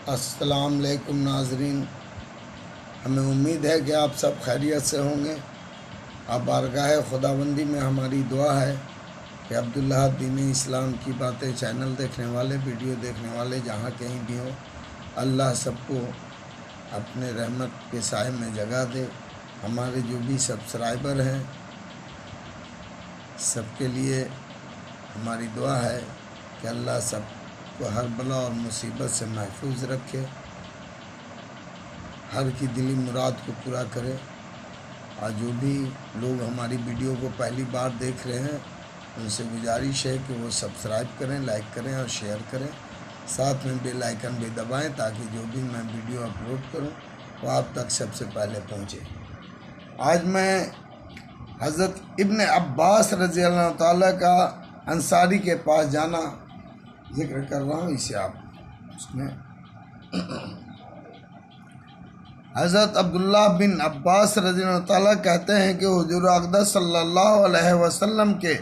السلام علیکم ناظرین، ہمیں امید ہے کہ آپ سب خیریت سے ہوں گے۔ اب بارگاہ خداوندی میں ہماری دعا ہے کہ عبداللہ دین اسلام کی باتیں چینل دیکھنے والے، ویڈیو دیکھنے والے جہاں کہیں بھی ہوں، اللہ سب کو اپنے رحمت کے سائے میں جگہ دے۔ ہمارے جو بھی سبسکرائبر ہیں سب کے لیے ہماری دعا ہے کہ اللہ سب کو ہر بلا اور مصیبت سے محفوظ رکھے، ہر کی دلی مراد کو پورا کرے۔ اور جو بھی لوگ ہماری ویڈیو کو پہلی بار دیکھ رہے ہیں ان سے گزارش ہے کہ وہ سبسکرائب کریں، لائک کریں اور شیئر کریں، ساتھ میں بیل آئیکن بھی دبائیں تاکہ جو بھی میں ویڈیو اپلوڈ کروں وہ آپ تک سب سے پہلے پہنچے۔ آج میں حضرت ابن عباس رضی اللہ تعالیٰ کا انصاری کے پاس جانا ذکر کر رہا ہوں، اسے آپ اس میں حضرت عبداللہ بن عباس رضی اللہ تعالیٰ کہتے ہیں کہ حضور اقدس صلی اللہ علیہ وسلم کے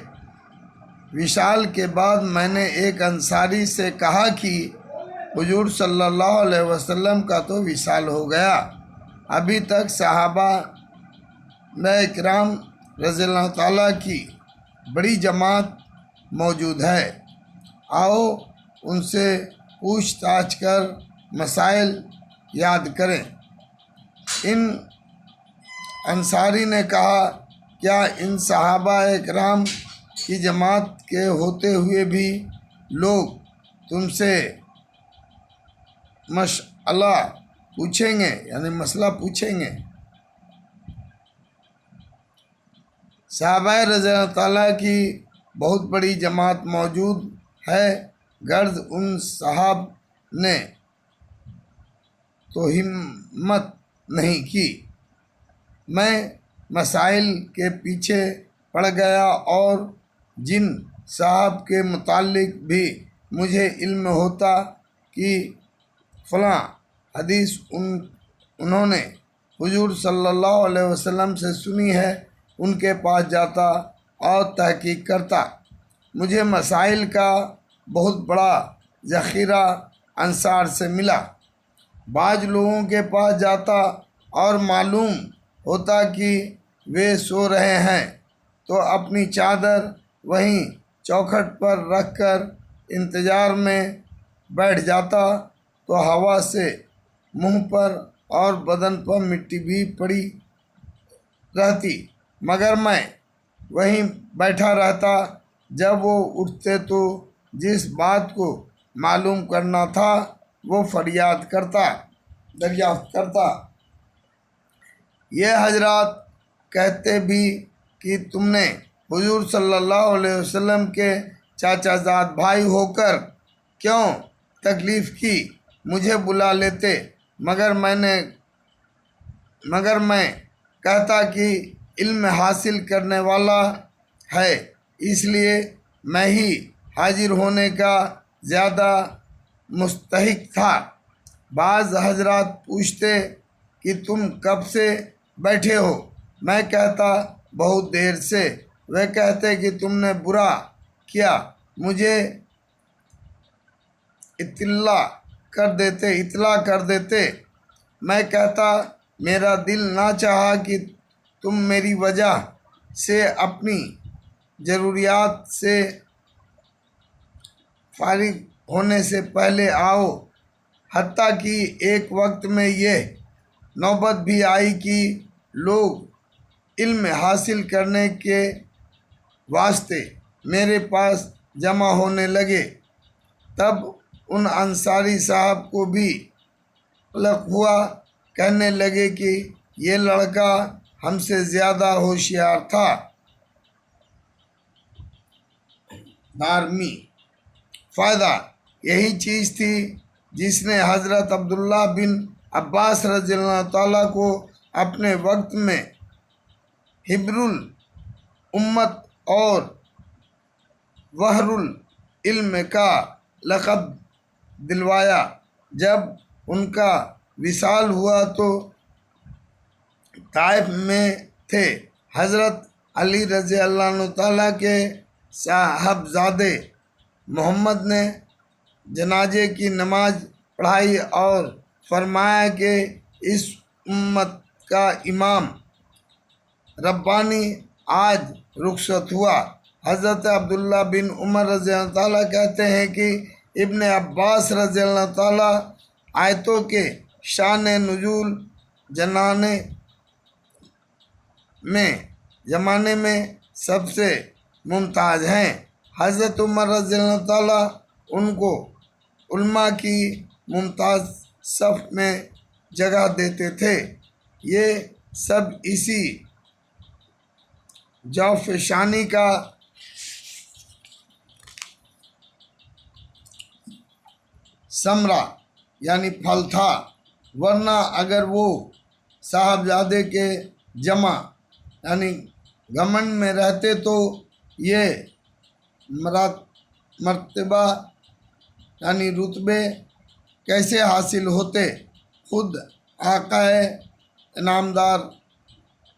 وصال کے بعد میں نے ایک انصاری سے کہا کہ حضور صلی اللہ علیہ وسلم کا تو وصال ہو گیا، ابھی تک صحابہ کرام رضی اللہ تعالیٰ کی بڑی جماعت موجود ہے، آؤ ان سے پوچھ تاچھ کر مسائل یاد کریں۔ ان انصاری نے کہا، کیا ان صحابہ کرام کی جماعت کے ہوتے ہوئے بھی لوگ تم سے مسئلہ پوچھیں گے، یعنی مسئلہ پوچھیں گے؟ صحابہ رضی اللہ تعالیٰ کی بہت بڑی جماعت موجود ہے، غرض ان صحاب نے تو ہمت نہیں کی۔ میں مسائل کے پیچھے پڑ گیا اور جن صاحب کے متعلق بھی مجھے علم ہوتا کہ فلاں حدیث انہوں نے حضور صلی اللہ علیہ وسلم سے سنی ہے، ان کے پاس جاتا اور تحقیق کرتا۔ مجھے مسائل کا بہت بڑا ذخیرہ انصار سے ملا۔ بعض لوگوں کے پاس جاتا اور معلوم ہوتا کہ وہ سو رہے ہیں تو اپنی چادر وہیں چوکھٹ پر رکھ کر انتظار میں بیٹھ جاتا تو ہوا سے منہ پر اور بدن پر مٹی بھی پڑی رہتی، مگر میں وہیں بیٹھا رہتا۔ جب وہ اٹھتے تو جس بات کو معلوم کرنا تھا وہ دریافت کرتا۔ یہ حضرات کہتے بھی کہ تم نے حضور صلی اللہ علیہ وسلم کے چاچا زاد بھائی ہو کر کیوں تکلیف کی، مجھے بلا لیتے، مگر میں کہتا کہ علم حاصل کرنے والا ہے، اس لیے میں ہی حاضر ہونے کا زیادہ مستحق تھا۔ بعض حضرات پوچھتے کہ تم کب سے بیٹھے ہو، میں کہتا بہت دیر سے۔ وہ کہتے کہ تم نے برا کیا، مجھے اطلاع کر دیتے۔ میں کہتا میرا دل نہ چاہا کہ تم میری وجہ سے اپنی ضروریات سے فارغ ہونے سے پہلے آؤ۔ حتیٰ کہ ایک وقت میں یہ نوبت بھی آئی کہ لوگ علم حاصل کرنے کے واسطے میرے پاس جمع ہونے لگے، تب ان انصاری صاحب کو بھی قلق ہوا، کہنے لگے کہ یہ لڑکا ہم سے زیادہ ہوشیار تھا۔ دارمی فائدہ یہی چیز تھی جس نے حضرت عبداللہ بن عباس رضی اللہ تعالیٰ کو اپنے وقت میں حبر الامت اور بحر العلم کا لقب دلوایا۔ جب ان کا وصال ہوا تو طائف میں تھے۔ حضرت علی رضی اللہ عنہ تعالیٰ کے صاحبزادے محمد نے جنازے کی نماز پڑھائی اور فرمایا کہ اس امت کا امام ربانی آج رخصت ہوا۔ حضرت عبداللہ بن عمر رضی اللہ تعالیٰ کہتے ہیں کہ ابن عباس رضی اللہ تعالیٰ آیتوں کے شان نزول زمانے میں سب سے ممتاز ہیں۔ حضرت عمر رضی اللہ تعالیٰ ان کو علماء کی ممتاز صف میں جگہ دیتے تھے۔ یہ سب اسی جوفشانی کا ثمرہ یعنی پھل تھا، ورنہ اگر وہ صاحبزادے کے جمع یعنی گھمنڈ میں رہتے تو یہ مرتبہ یعنی رتبے کیسے حاصل ہوتے؟ خود آقا انعامدار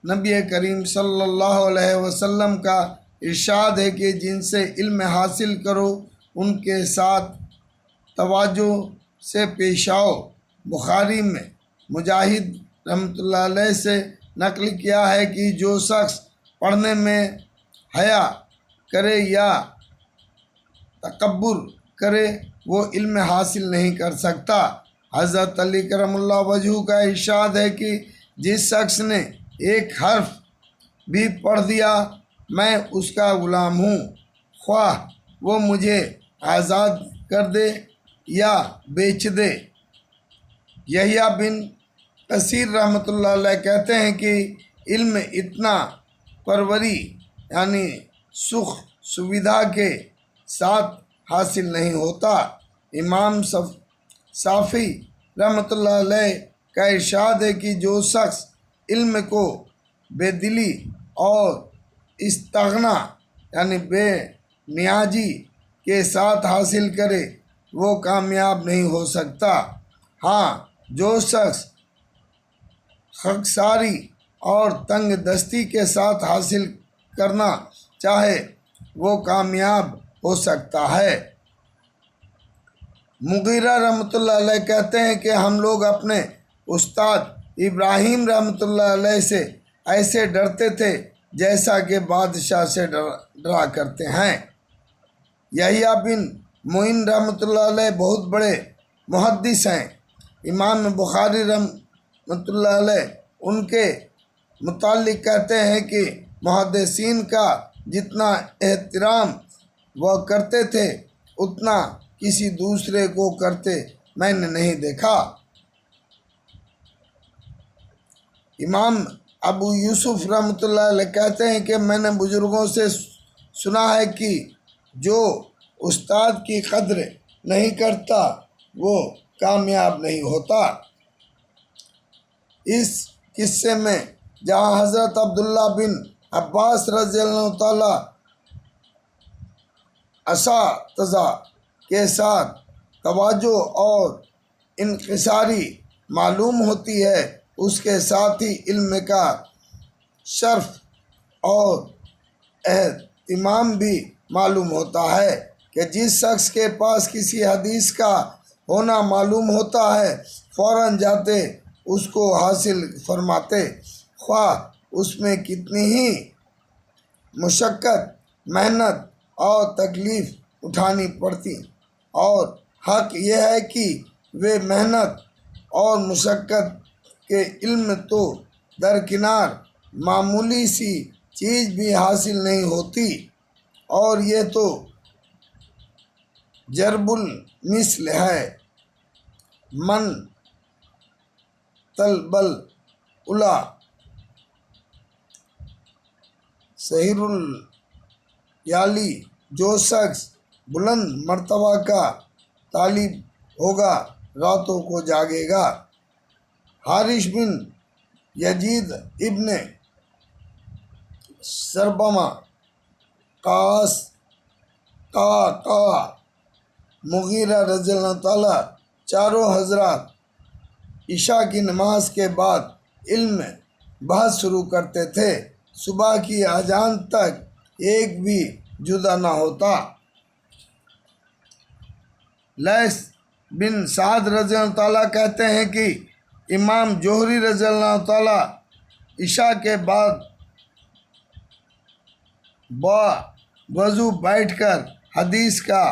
نبی کریم صلی اللہ علیہ وسلم کا ارشاد ہے کہ جن سے علم حاصل کرو ان کے ساتھ توجہ سے پیش آؤ۔ بخاری میں مجاہد رحمۃ اللہ علیہ سے نقل کیا ہے کہ جو شخص پڑھنے میں حیا کرے یا تکبر کرے وہ علم حاصل نہیں کر سکتا۔ حضرت علی کرم اللہ وجہہ کا ارشاد ہے کہ جس شخص نے ایک حرف بھی پڑھ دیا میں اس کا غلام ہوں، خواہ وہ مجھے آزاد کر دے یا بیچ دے۔ یحییٰ بن کثیر رحمۃ اللہ علیہ کہتے ہیں کہ علم اتنا پروری یعنی سکھ سویدھا کے ساتھ حاصل نہیں ہوتا۔ امام صافی رحمۃ اللہ علیہ کا ارشاد ہے کہ جو شخص علم کو بے دلی اور استغنا یعنی بے نیازی کے ساتھ حاصل کرے وہ کامیاب نہیں ہو سکتا۔ ہاں، جو شخص خاکساری اور تنگ دستی کے ساتھ حاصل کرنا چاہے وہ کامیاب ہو سکتا ہے۔ مغیرہ رحمۃ اللہ علیہ کہتے ہیں کہ ہم لوگ اپنے استاد ابراہیم رحمۃ اللہ علیہ سے ایسے ڈرتے تھے جیسا کہ بادشاہ سے ڈرا کرتے ہیں۔ یحییٰ بن معین رحمۃ اللہ علیہ بہت بڑے محدث ہیں۔ امام بخاری رحمۃ اللہ علیہ ان کے متعلق کہتے ہیں کہ محدثین کا جتنا احترام وہ کرتے تھے اتنا کسی دوسرے کو کرتے میں نے نہیں دیکھا۔ امام ابو یوسف رحمۃ اللہ علیہ کہتے ہیں کہ میں نے بزرگوں سے سنا ہے کہ جو استاد کی قدر نہیں کرتا وہ کامیاب نہیں ہوتا۔ اس قصے میں جہاں حضرت عبداللہ بن عباس رضی اللہ تعالیٰ اساتذہ کے ساتھ توجہ اور انکساری معلوم ہوتی ہے، اس کے ساتھ ہی علم کا شرف اور اہتمام بھی معلوم ہوتا ہے کہ جس شخص کے پاس کسی حدیث کا ہونا معلوم ہوتا ہے فوراً جاتے اس کو حاصل فرماتے، خواہ اس میں کتنی ہی مشقت محنت اور تکلیف اٹھانی پڑتی، اور حق یہ ہے کہ وہ محنت اور مشقت کے علم تو درکنار معمولی سی چیز بھی حاصل نہیں ہوتی، اور یہ تو ضرب المثل ہے۔ من طلب العلا سہر الیالی، جو شخص بلند مرتبہ کا طالب ہوگا راتوں کو جاگے گا۔ حارث بن یزید ابن سربما مغیرہ رضی اللہ تعالیٰ چاروں حضرات عشاء کی نماز کے بعد علم بحث شروع کرتے تھے، صبح کی اذان تک ایک بھی جدا نہ ہوتا۔ لیث بن سعد رضی اللہ تعالیٰ کہتے ہیں کہ امام جوہری رضی اللہ تعالیٰ عشاء کے بعد وضو بیٹھ کر حدیث کا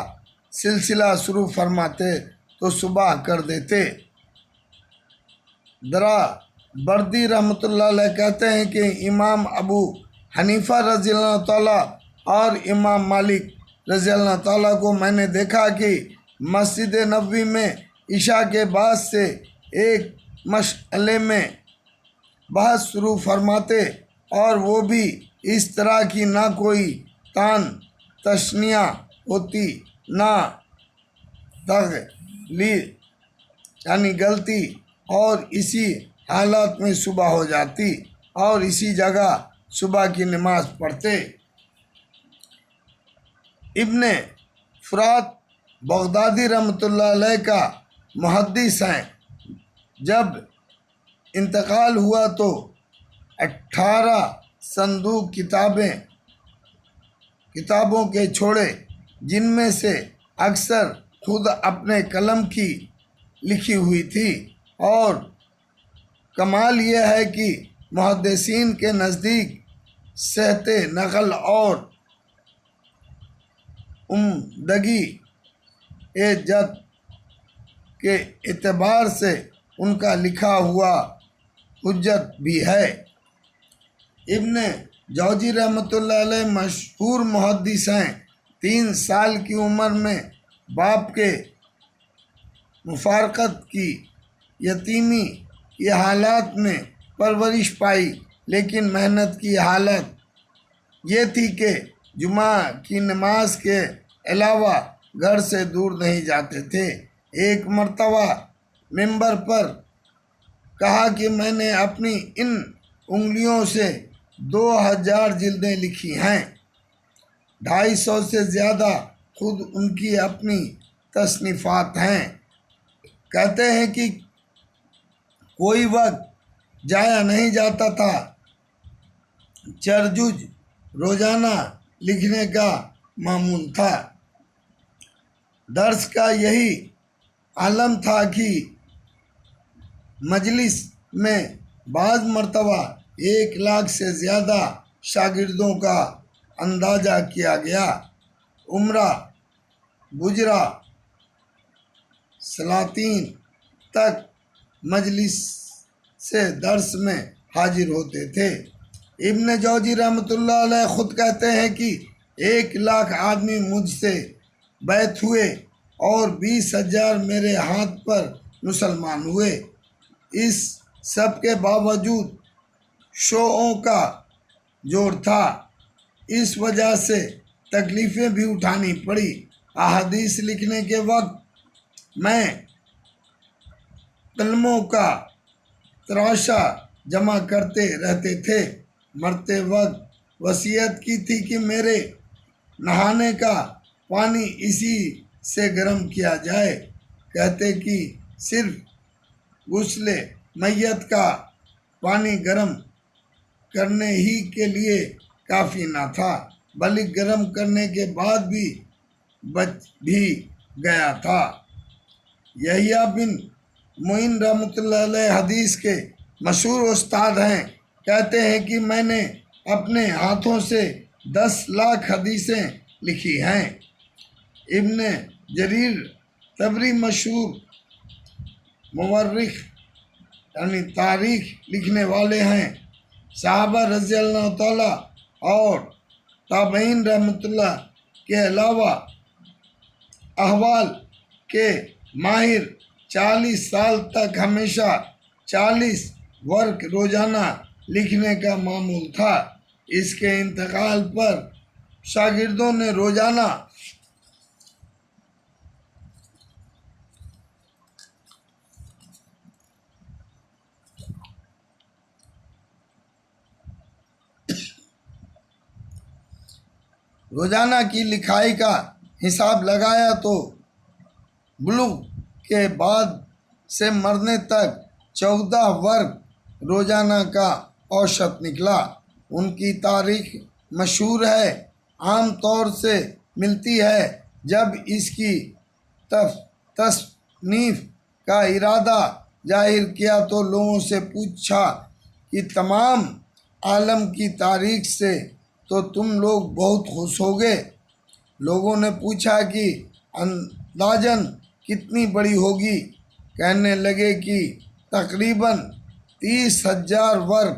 سلسلہ شروع فرماتے تو صبح کر دیتے۔ درا بردی رحمۃ اللہ علیہ کہتے ہیں کہ امام ابو حنیفہ رضی اللہ تعالیٰ اور امام مالک رضی اللہ تعالیٰ کو میں نے دیکھا کہ مسجد نبوی میں عشاء کے بعد سے ایک مسئلے میں بحث شروع فرماتے، اور وہ بھی اس طرح کی نہ کوئی تان تشنیع ہوتی نہ تغلیظ یعنی غلطی، اور اسی حالات میں صبح ہو جاتی اور اسی جگہ صبح کی نماز پڑھتے۔ ابن فرات بغدادی رحمۃ اللہ علیہ کا محدث ہیں، جب انتقال ہوا تو 18 صندوق کتابوں کے چھوڑے، جن میں سے اکثر خود اپنے قلم کی لکھی ہوئی تھی، اور کمال یہ ہے کہ محدثین کے نزدیک صحت نقل اور عمدگی جد کے اعتبار سے ان کا لکھا ہوا حجت بھی ہے۔ ابن جوزی رحمۃ اللہ علیہ مشہور محدث ہیں۔ 3 سال کی عمر میں باپ کے مفارقت کی یتیمی کی حالات میں پرورش پائی، لیکن محنت کی حالت یہ تھی کہ جمعہ کی نماز کے علاوہ گھر سے دور نہیں جاتے تھے۔ ایک مرتبہ ممبر پر کہا کہ میں نے اپنی ان انگلیوں سے 2000 جلدیں لکھی ہیں، 250 سے زیادہ خود ان کی اپنی تصنیفات ہیں۔ کہتے ہیں کہ کوئی وقت جایا نہیں جاتا تھا، چرجج روزانہ لکھنے کا معمول تھا۔ درس کا یہی عالم تھا کہ مجلس میں بعض مرتبہ 1,00,000 سے زیادہ شاگردوں کا اندازہ کیا گیا۔ عمرہ بجرا سلاطین تک مجلس سے درس میں حاضر ہوتے تھے۔ ابن جوزی رحمۃ اللہ علیہ خود کہتے ہیں کہ 1,00,000 آدمی مجھ سے بیعت ہوئے اور 20,000 میرے ہاتھ پر مسلمان ہوئے۔ اس سب کے باوجود شوعوں کا جوڑ تھا، اس وجہ سے تکلیفیں بھی اٹھانی پڑی۔ احادیث لکھنے کے وقت میں قلموں کا تراشا جمع کرتے رہتے تھے۔ مرتے وقت وصیت کی تھی کہ میرے نہانے کا پانی اسی سے گرم کیا جائے۔ کہتے کہ صرف غسل میت کا پانی گرم کرنے ہی کے لیے کافی نہ تھا، بلکہ گرم کرنے کے بعد بھی بچ بھی گیا تھا۔ یحییٰ بن معین رحمۃ اللہ علیہ حدیث کے مشہور استاد ہیں۔ کہتے ہیں کہ میں نے اپنے ہاتھوں سے 10,00,000 حدیثیں لکھی ہیں۔ ابن جریر طبری مشہور مورخ یعنی تاریخ لکھنے والے ہیں۔ صحابہ رضی اللہ تعالیٰ اور تابعین رحمۃ اللہ کے علاوہ احوال کے ماہر 40 سال تک ہمیشہ 40 ورق روزانہ لکھنے کا معمول تھا۔ اس کے انتقال پر شاگردوں نے روزانہ کی لکھائی کا حساب لگایا تو بلوغ کے بعد سے مرنے تک 14 ورق روزانہ کا اوسط نکلا۔ ان کی تاریخ مشہور ہے، عام طور سے ملتی ہے۔ جب اس کی تصنیف کا ارادہ ظاہر کیا تو لوگوں سے پوچھا کہ تمام عالم کی تاریخ سے تو تم لوگ بہت خوش ہوگے۔ لوگوں نے پوچھا کہ اندازاً کتنی بڑی ہوگی؟ کہنے لگے کہ تقریباً 30,000 ورگ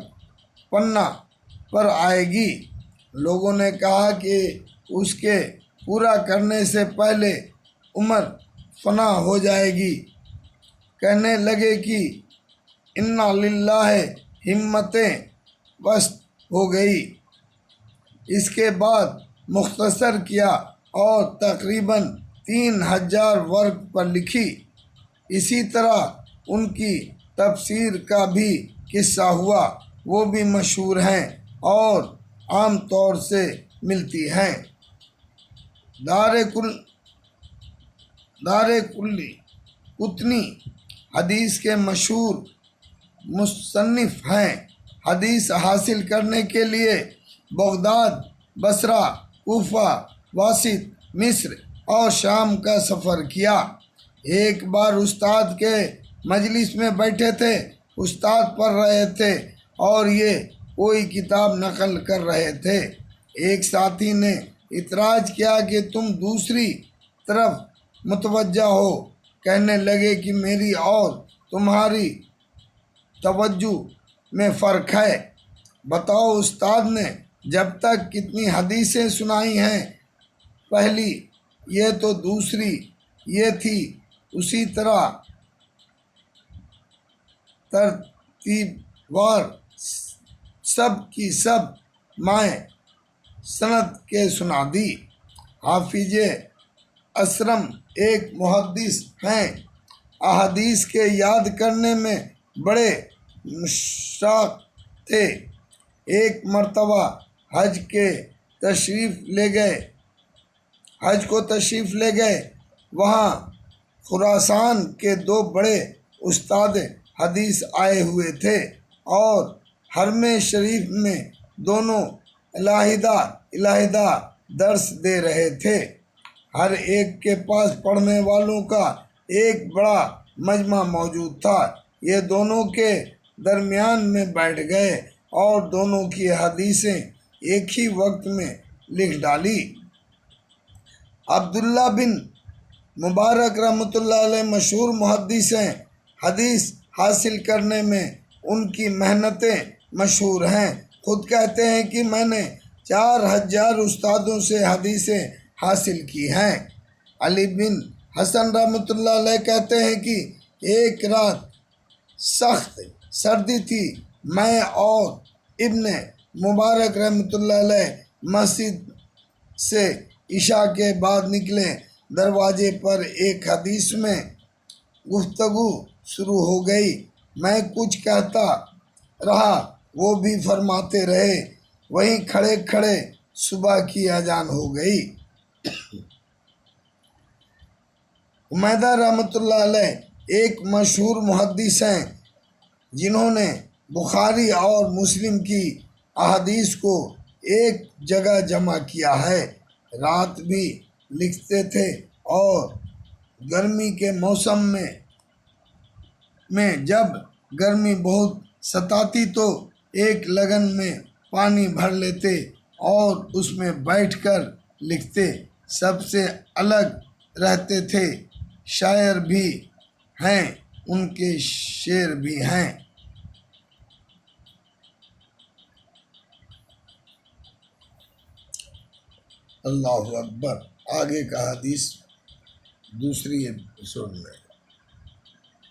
پنہ پر آئے گی۔ لوگوں نے کہا کہ اس کے پورا کرنے سے پہلے عمر فنا ہو جائے گی۔ کہنے لگے کہ انا للہ، ہمتیں پست ہو گئی۔ اس کے بعد مختصر کیا اور تقریباً 3,000 ورگ پر لکھی۔ اسی طرح ان کی تفسیر کا بھی قصہ ہوا، وہ بھی مشہور ہیں اور عام طور سے ملتی ہیں۔ دار قطنی حدیث کے مشہور مصنف ہیں۔ حدیث حاصل کرنے کے لیے بغداد، بصرہ، کوفہ، واسط، مصر اور شام کا سفر کیا۔ ایک بار استاد کے مجلس میں بیٹھے تھے، استاد پڑھ رہے تھے اور یہ کوئی کتاب نقل کر رہے تھے۔ ایک ساتھی نے اعتراض کیا کہ تم دوسری طرف متوجہ ہو۔ کہنے لگے کہ میری اور تمہاری توجہ میں فرق ہے۔ بتاؤ استاد نے جب تک کتنی حدیثیں سنائی ہیں؟ پہلی یہ تو دوسری یہ تھی، اسی طرح ترتیب وار سب کی سب میں سند کے سنا دی۔ حافظ اسرم ایک محدث ہیں، احادیث کے یاد کرنے میں بڑے مشتاق تھے۔ ایک مرتبہ حج کو تشریف لے گئے۔ وہاں خراسان کے 2 بڑے استاد حدیث آئے ہوئے تھے اور حرم شریف میں دونوں علیحدہ درس دے رہے تھے۔ ہر ایک کے پاس پڑھنے والوں کا ایک بڑا مجمع موجود تھا۔ یہ دونوں کے درمیان میں بیٹھ گئے اور دونوں کی حدیثیں ایک ہی وقت میں لکھ ڈالی۔ عبداللہ بن مبارک رحمۃ اللہ علیہ مشہور محدث ہیں۔ حدیث حاصل کرنے میں ان کی محنتیں مشہور ہیں۔ خود کہتے ہیں کہ میں نے 4,000 استادوں سے حدیثیں حاصل کی ہیں۔ علی بن حسن رحمۃ اللہ علیہ کہتے ہیں کہ ایک رات سخت سردی تھی، میں اور ابن مبارک رحمۃ اللہ علیہ مسجد سے عشاء کے بعد نکلے۔ دروازے پر ایک حدیث میں گفتگو شروع ہو گئی۔ میں کچھ کہتا رہا، وہ بھی فرماتے رہے۔ وہیں کھڑے کھڑے صبح کی اذان ہو گئی۔ حمیدہ رحمۃ اللہ علیہ ایک مشہور محدث ہیں جنہوں نے بخاری اور مسلم کی احادیث کو ایک جگہ جمع کیا ہے۔ رات بھی لکھتے تھے اور گرمی کے موسم میں جب گرمی بہت ستاتی تو ایک لگن میں پانی بھر لیتے اور اس میں بیٹھ کر لکھتے۔ سب سے الگ رہتے تھے، شاعر بھی ہیں، ان کے شعر بھی ہیں۔ اللہ اکبر۔ آگے کا حدیث دوسری ایپیسوڈ میں۔